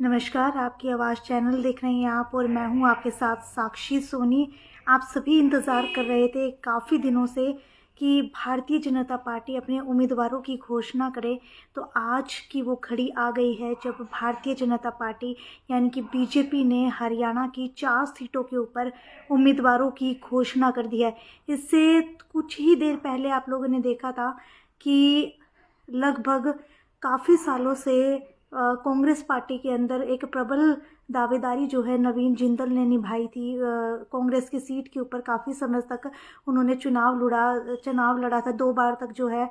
नमस्कार, आपकी आवाज़ चैनल देख रहे हैं आप और मैं हूं आपके साथ साक्षी सोनी। आप सभी इंतज़ार कर रहे थे काफ़ी दिनों से कि भारतीय जनता पार्टी अपने उम्मीदवारों की घोषणा करे, तो आज की वो घड़ी आ गई है जब भारतीय जनता पार्टी यानी कि बीजेपी ने हरियाणा की 4 सीटों के ऊपर उम्मीदवारों की घोषणा कर दी है। इससे कुछ ही देर पहले आप लोगों ने देखा था कि लगभग काफ़ी सालों से कांग्रेस पार्टी के अंदर एक प्रबल दावेदारी जो है नवीन जिंदल ने निभाई थी। कांग्रेस की सीट के ऊपर काफ़ी समय तक उन्होंने चुनाव लड़ा था। 2 बार तक जो है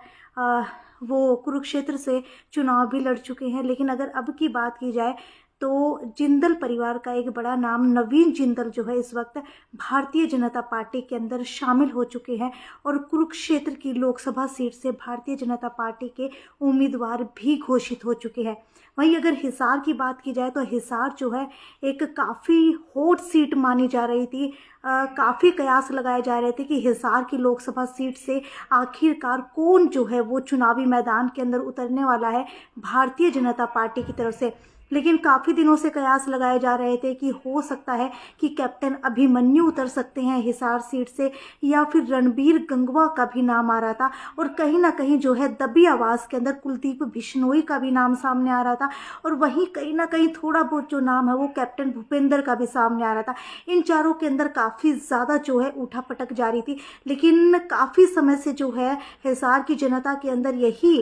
वो कुरुक्षेत्र से चुनाव भी लड़ चुके हैं। लेकिन अगर अब की बात की जाए तो जिंदल परिवार का एक बड़ा नाम नवीन जिंदल जो है इस वक्त भारतीय जनता पार्टी के अंदर शामिल हो चुके हैं और कुरुक्षेत्र की लोकसभा सीट से भारतीय जनता पार्टी के उम्मीदवार भी घोषित हो चुके हैं। वहीं अगर हिसार की बात की जाए तो हिसार जो है एक काफ़ी हॉट सीट मानी जा रही थी। काफ़ी कयास लगाए जा रहे थे कि हिसार की लोकसभा सीट से आखिरकार कौन जो है वो चुनावी मैदान के अंदर उतरने वाला है भारतीय जनता पार्टी की तरफ से। लेकिन काफ़ी दिनों से कयास लगाए जा रहे थे कि हो सकता है कि कैप्टन अभिमन्यु उतर सकते हैं हिसार सीट से, या फिर रणबीर गंगवा का भी नाम आ रहा था और कहीं ना कहीं जो है दबी आवाज़ के अंदर कुलदीप बिश्नोई का भी नाम सामने आ रहा था और वहीं कहीं ना कहीं थोड़ा बहुत जो नाम है वो कैप्टन भूपेंद्र का भी सामने आ रहा था। इन चारों के अंदर काफ़ी ज़्यादा जो है उठापटक जारी थी। लेकिन काफ़ी समय से जो है हिसार की जनता के अंदर यही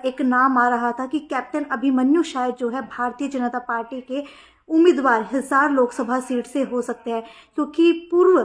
एक नाम आ रहा था कि कैप्टन अभिमन्यु शायद जो है भारतीय जनता पार्टी के उम्मीदवार हिसार लोकसभा सीट से हो सकते हैं, क्योंकि पूर्व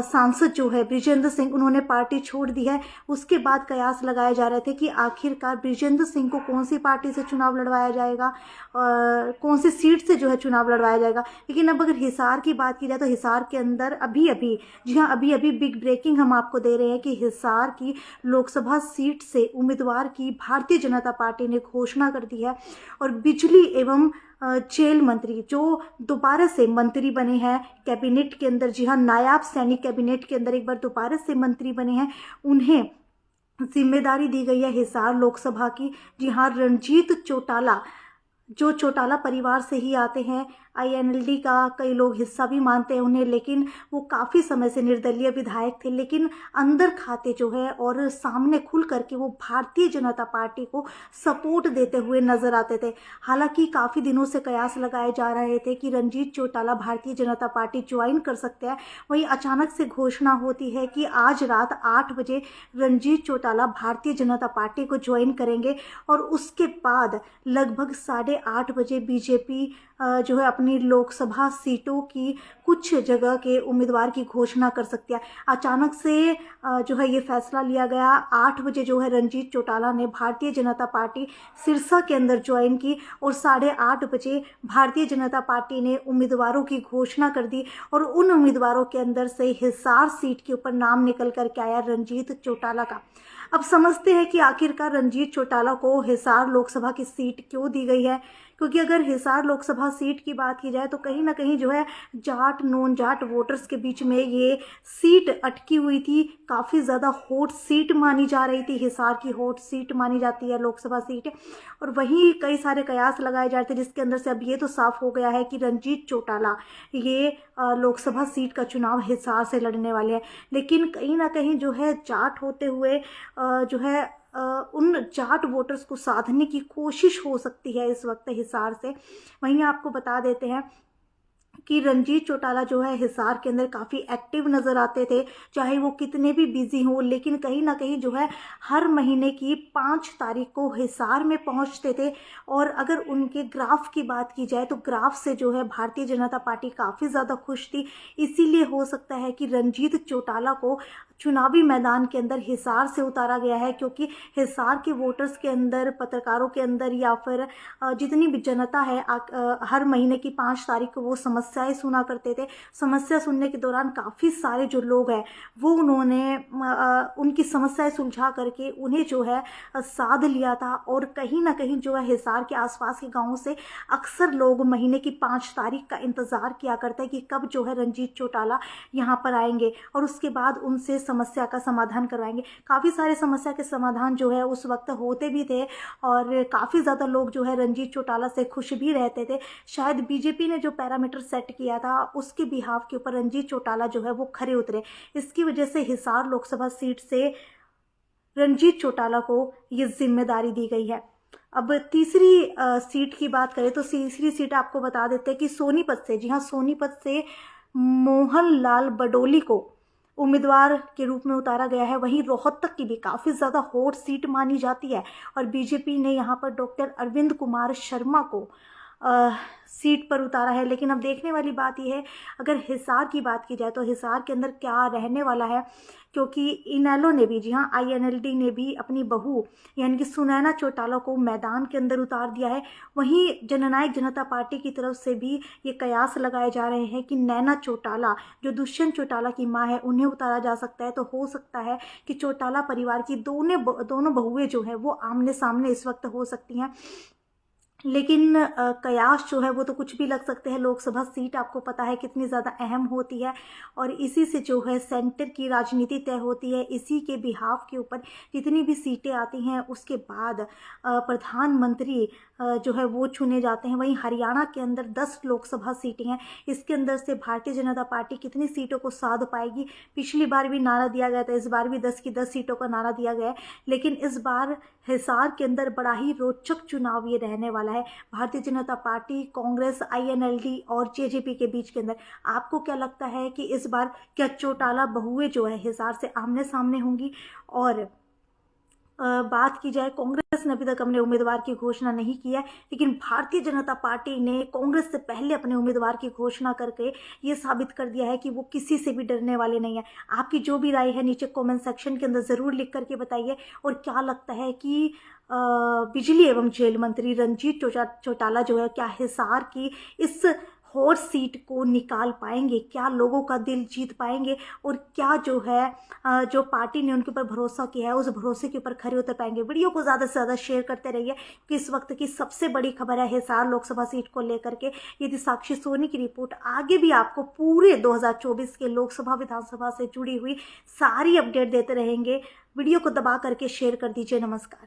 सांसद जो है ब्रिजेंद्र सिंह उन्होंने पार्टी छोड़ दी है। उसके बाद कयास लगाए जा रहे थे कि आखिरकार ब्रिजेंद्र सिंह को कौन सी पार्टी से चुनाव लड़वाया जाएगा, कौन सी सीट से जो है चुनाव लड़वाया जाएगा। लेकिन अब अगर हिसार की बात की जाए तो हिसार के अंदर अभी अभी, जी हाँ, अभी अभी बिग ब्रेकिंग हम आपको दे रहे हैं कि हिसार की लोकसभा सीट से उम्मीदवार की भारतीय जनता पार्टी ने घोषणा कर दी है। और बिजली एवं जेल मंत्री जो दोबारा से मंत्री बने हैं कैबिनेट के अंदर, जी हाँ, नायाब सैनिक कैबिनेट के अंदर एक बार दोबारा से मंत्री बने हैं, उन्हें जिम्मेदारी दी गई है हिसार लोकसभा की। जी हाँ, रणजीत चौटाला जो चौटाला परिवार से ही आते हैं, आईएनएलडी का कई लोग हिस्सा भी मानते हैं उन्हें, लेकिन वो काफ़ी समय से निर्दलीय विधायक थे। लेकिन अंदर खाते जो है और सामने खुल करके वो भारतीय जनता पार्टी को सपोर्ट देते हुए नजर आते थे। हालांकि काफ़ी दिनों से कयास लगाए जा रहे थे कि रणजीत चौटाला भारतीय जनता पार्टी ज्वाइन कर सकते हैं। वहीं अचानक से घोषणा होती है कि आज रात 8 बजे रणजीत चौटाला भारतीय जनता पार्टी को ज्वाइन करेंगे और उसके बाद लगभग 8:30 बजे बीजेपी जो है अपनी लोकसभा सीटों की कुछ जगह के उम्मीदवार की घोषणा कर सकती है। अचानक से जो है ये फैसला लिया गया। 8 बजे जो है रणजीत चौटाला ने भारतीय जनता पार्टी सिरसा के अंदर ज्वाइन की और 8:30 बजे भारतीय जनता पार्टी ने उम्मीदवारों की घोषणा कर दी और उन उम्मीदवारों के अंदर से हिसार सीट के ऊपर नाम निकल करके आया रणजीत चौटाला का। अब समझते हैं कि आखिरकार रणजीत चौटाला को हिसार लोकसभा की सीट क्यों दी गई है। क्योंकि अगर हिसार लोकसभा सीट की बात की जाए तो कहीं ना कहीं जो है जाट नॉन जाट वोटर्स के बीच में ये सीट अटकी हुई थी। काफ़ी ज़्यादा हॉट सीट मानी जा रही थी, हिसार की हॉट सीट मानी जाती है लोकसभा सीट। और वहीं कई सारे कयास लगाए जा रहे थे जिसके अंदर से अब ये तो साफ हो गया है कि रणजीत चौटाला ये लोकसभा सीट का चुनाव हिसार से लड़ने वाले हैं। लेकिन कहीं ना कहीं जो है जाट होते हुए जो है उन जाट वोटर्स को साधने की कोशिश हो सकती है इस वक्त हिसार से। वहीं आपको बता देते हैं कि रणजीत चौटाला जो है हिसार के अंदर काफ़ी एक्टिव नज़र आते थे, चाहे वो कितने भी बिजी हों, लेकिन कहीं ना कहीं जो है हर महीने की 5 तारीख को हिसार में पहुंचते थे। और अगर उनके ग्राफ की बात की जाए तो ग्राफ से जो है भारतीय जनता पार्टी काफ़ी ज़्यादा खुश थी। इसीलिए हो सकता है कि रणजीत चौटाला को चुनावी मैदान के अंदर हिसार से उतारा गया है, क्योंकि हिसार के वोटर्स के अंदर, पत्रकारों के अंदर या फिर जितनी भी जनता है हर महीने की 5 तारीख को वो समस्याएं सुना करते थे। समस्या सुनने के दौरान काफ़ी सारे जो लोग हैं वो उन्होंने उनकी समस्याएं सुलझा करके उन्हें जो है साध लिया था। और कहीं ना कहीं जो है हिसार के आसपास के गाँवों से अक्सर लोग महीने की 5 तारीख का इंतज़ार किया करते हैं कि कब जो है रणजीत चौटाला यहाँ पर आएंगे और उसके बाद उनसे समस्या का समाधान करवाएंगे। काफ़ी सारे समस्या के समाधान जो है उस वक्त होते भी थे और काफ़ी ज़्यादा लोग जो है रंजीत चौटाला से खुश भी रहते थे। शायद बीजेपी ने जो पैरामीटर सेट किया था उसके बिहाफ के ऊपर रंजीत चौटाला जो है वो खरे उतरे। इसकी वजह से हिसार लोकसभा सीट से रंजीत चौटाला को ये जिम्मेदारी दी गई है। अब तीसरी सीट की बात करें तो तीसरी सीट आपको बता देते हैं कि सोनीपत से, जी हाँ, सोनीपत से मोहन लाल बडोली को उम्मीदवार के रूप में उतारा गया है। वहीं रोहतक की भी काफ़ी ज़्यादा हॉट सीट मानी जाती है और बीजेपी ने यहाँ पर डॉक्टर अरविंद कुमार शर्मा को सीट पर उतारा है। लेकिन अब देखने वाली बात यह है, अगर हिसार की बात की जाए तो हिसार के अंदर क्या रहने वाला है, क्योंकि इनेलो ने भी, जी हाँ, INLD ने भी अपनी बहू यानी कि सुनैना चौटाला को मैदान के अंदर उतार दिया है। वहीं जननायक जनता पार्टी की तरफ से भी ये कयास लगाए जा रहे हैं कि नैना चौटाला जो दुष्यंत चौटाला की मां है उन्हें उतारा जा सकता है। तो हो सकता है कि चौटाला परिवार की दोनों बहुएं जो है वो आमने सामने इस वक्त हो सकती हैं। लेकिन कयास जो है वो तो कुछ भी लग सकते हैं। लोकसभा सीट आपको पता है कितनी ज़्यादा अहम होती है और इसी से जो है सेंटर की राजनीति तय होती है। इसी के बिहाफ के ऊपर जितनी भी सीटें आती हैं उसके बाद प्रधानमंत्री जो है वो चुने जाते हैं। वहीं हरियाणा के अंदर 10 लोकसभा सीटें हैं। इसके अंदर से भारतीय जनता पार्टी कितनी सीटों को साध पाएगी? पिछली बार भी नारा दिया गया था, इस बार भी 10 की 10 सीटों का नारा दिया गया है। लेकिन इस बार हिसार के अंदर बड़ा ही रोचक चुनाव ये रहने वाला है। भारतीय जनता पार्टी, कांग्रेस, INLD और JJP के बीच के अंदर आपको क्या लगता है कि इस बार क्या चौटाला बहुएं जो है हिसार से आमने सामने होंगी? और बात की जाए, कांग्रेस ने अभी तक अपने उम्मीदवार की घोषणा नहीं की है, लेकिन भारतीय जनता पार्टी ने कांग्रेस से पहले अपने उम्मीदवार की घोषणा करके ये साबित कर दिया है कि वो किसी से भी डरने वाले नहीं है। आपकी जो भी राय है नीचे कमेंट सेक्शन के अंदर ज़रूर लिख करके बताइए। और क्या लगता है कि बिजली एवं जेल मंत्री रंजीत चौटाला जो है क्या हिसार की इस हॉट सीट को निकाल पाएंगे? क्या लोगों का दिल जीत पाएंगे? और क्या जो है जो पार्टी ने उनके ऊपर भरोसा किया है उस भरोसे के ऊपर खरे उतर पाएंगे? वीडियो को ज़्यादा से ज़्यादा शेयर करते रहिए कि इस वक्त की सबसे बड़ी खबर है हिसार लोकसभा सीट को लेकर के। ये थी साक्षी सोनी की रिपोर्ट। आगे भी आपको पूरे 2024 के लोकसभा विधानसभा से जुड़ी हुई सारी अपडेट देते रहेंगे। वीडियो को दबा करके शेयर कर दीजिए। नमस्कार।